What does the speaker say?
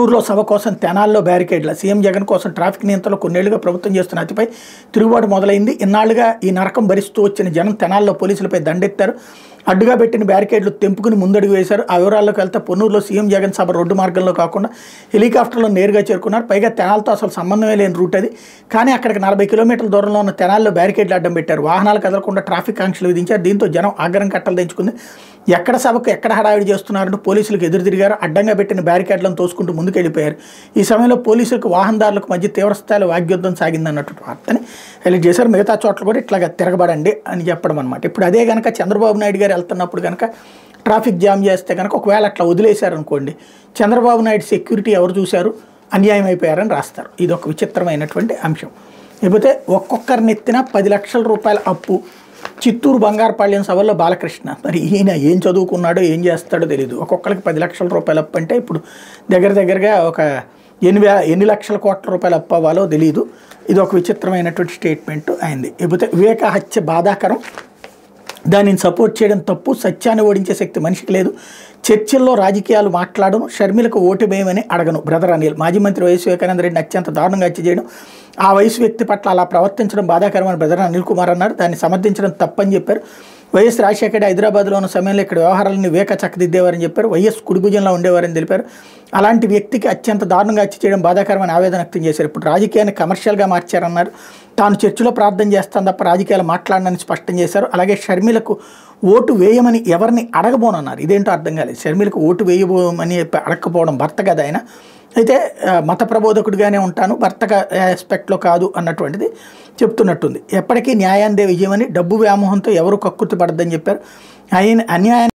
ఊర్లో సభ కోసం తెనాల్లో బ్యారికేడ్ల సీఎం జగన్ కోసం ట్రాఫిక్ నియంత్రణలో కొన్నేళ్లుగా ప్రభుత్వం చేస్తున్న అతిపై తిరుగుబాటు మొదలైంది. ఇన్నాళ్లుగా ఈ నరకం భరిస్తూ వచ్చిన జనం తెనాల్లో పోలీసులపై దండెత్తారు. అడ్డుగా పెట్టిన బ్యారికేడ్లు తెంపుకుని ముందడుగు వేశారు. ఆ వివరాల్లోకి వెళ్తే పొన్నూరులో సీఎం జగన్ సభ రోడ్డు మార్గంలో కాకుండా హెలికాప్టర్లో నేరుగా చేరుకున్నారు. పైగా తెనాలతో అసలు సంబంధమే లేని రూట్ అది. కానీ అక్కడికి 40 కిలోమీటర్ల దూరంలో ఉన్న తెనాల్లో బ్యారికేడ్లు అడ్డం పెట్టారు. వాహనాలు కదలకుండా ట్రాఫిక్ ఆంక్షలు విధించారు. దీంతో జనం ఆగ్రహం కట్టలు తెంచుకుంది. ఎక్కడ సభకు ఎక్కడ హడావిడి చేస్తున్నారంటూ పోలీసులకు ఎదురు తిరిగారు. అడ్డంగా పెట్టిన బ్యారికేడ్లను తోసుకుంటూ ముందుకు వెళ్ళిపోయారు. ఈ సమయంలో పోలీసులకు వాహనదారులకు మధ్య తీవ్రస్థాయిలో వాగ్యుద్ధం సాగిందన్నట్టు వార్తని హైలైట్ చేశారు. మిగతా చోట్ల కూడా ఇట్లాగా తిరగబడండి అని చెప్పడం అనమాట. ఇప్పుడు అదే కనుక చంద్రబాబు నాయుడు గారు వెళ్తున్నప్పుడు కనుక ట్రాఫిక్ జామ్ చేస్తే కనుక ఒకవేళ అట్లా వదిలేశారనుకోండి, చంద్రబాబు నాయుడు సెక్యూరిటీ ఎవరు చూశారు, అన్యాయం అయిపోయారని రాస్తారు. ఇది ఒక విచిత్రమైనటువంటి అంశం. లేకపోతే ఒక్కొక్కరిని ఎత్తిన 10 లక్షల రూపాయల అప్పు. చిత్తూరు బంగారపాళ్యం సభలో బాలకృష్ణ, మరి ఈయన ఏం చదువుకున్నాడో ఏం చేస్తాడో తెలియదు. ఒక్కొక్కరికి 10 లక్షల రూపాయల అప్పు అంటే ఇప్పుడు దగ్గరగా ఒక ఎన్ని లక్షల కోట్ల రూపాయలు అప్పు అవ్వాలో తెలియదు. ఇది ఒక విచిత్రమైనటువంటి స్టేట్మెంట్ అయింది. లేకపోతే వివేక హత్య బాధాకరం, దానిని సపోర్ట్ చేయడం తప్పు, సత్యాన్ని ఓడించే శక్తి మనిషికి లేదు, చర్చల్లో రాజకీయాలు మాట్లాడను, షర్మిలకు ఓటు వేయమని అడగను బ్రదర్ అనిల్. మాజీ మంత్రి వైఎస్ వివేకానంద రెడ్డిని అత్యంత దారుణంగా హత్య చేయడం, ఆ వయసు వ్యక్తి పట్ల అలా ప్రవర్తించడం బాధాకరమని బ్రదర్ అనిల్ కుమార్ అన్నారు. దాన్ని సమర్థించడం తప్పని చెప్పారు. వైఎస్ రాజశేఖర్ హైదరాబాద్లో ఉన్న సమయంలో ఇక్కడ వ్యవహారాలను వివేక చక్కదిద్దేవారని చెప్పారు. వైఎస్ కుడిభుజంలో ఉండేవారని తెలిపారు. అలాంటి వ్యక్తికి అత్యంత దారుణంగా హత్య చేయడం బాధాకరమని ఆవేదన వ్యక్తం చేశారు. ఇప్పుడు రాజకీయాన్ని కమర్షియల్గా మార్చారన్నారు. తాను చర్చిలో ప్రార్థన చేస్తాను తప్ప రాజకీయాలు మాట్లాడనని స్పష్టం చేశారు. అలాగే షర్మిలకు ఓటు వేయమని ఎవరిని అడగబోనన్నారు. ఇదేంటో అర్థం కాలేదు. షర్మిలకు ఓటు వేయబోమని అడగకపోవడం భర్త కదా ఆయన. అయితే మత ప్రబోధకుడిగానే ఉంటాను, భర్తగా ఆస్పెక్ట్లో కాదు అన్నటువంటిది చెప్తున్నట్టుంది. ఎప్పటికీ న్యాయాన్నే విజయమని, డబ్బు వ్యామోహంతో ఎవరు కక్కుర్తి పడద్దని చెప్పారు. ఆయన అన్యాయాన్ని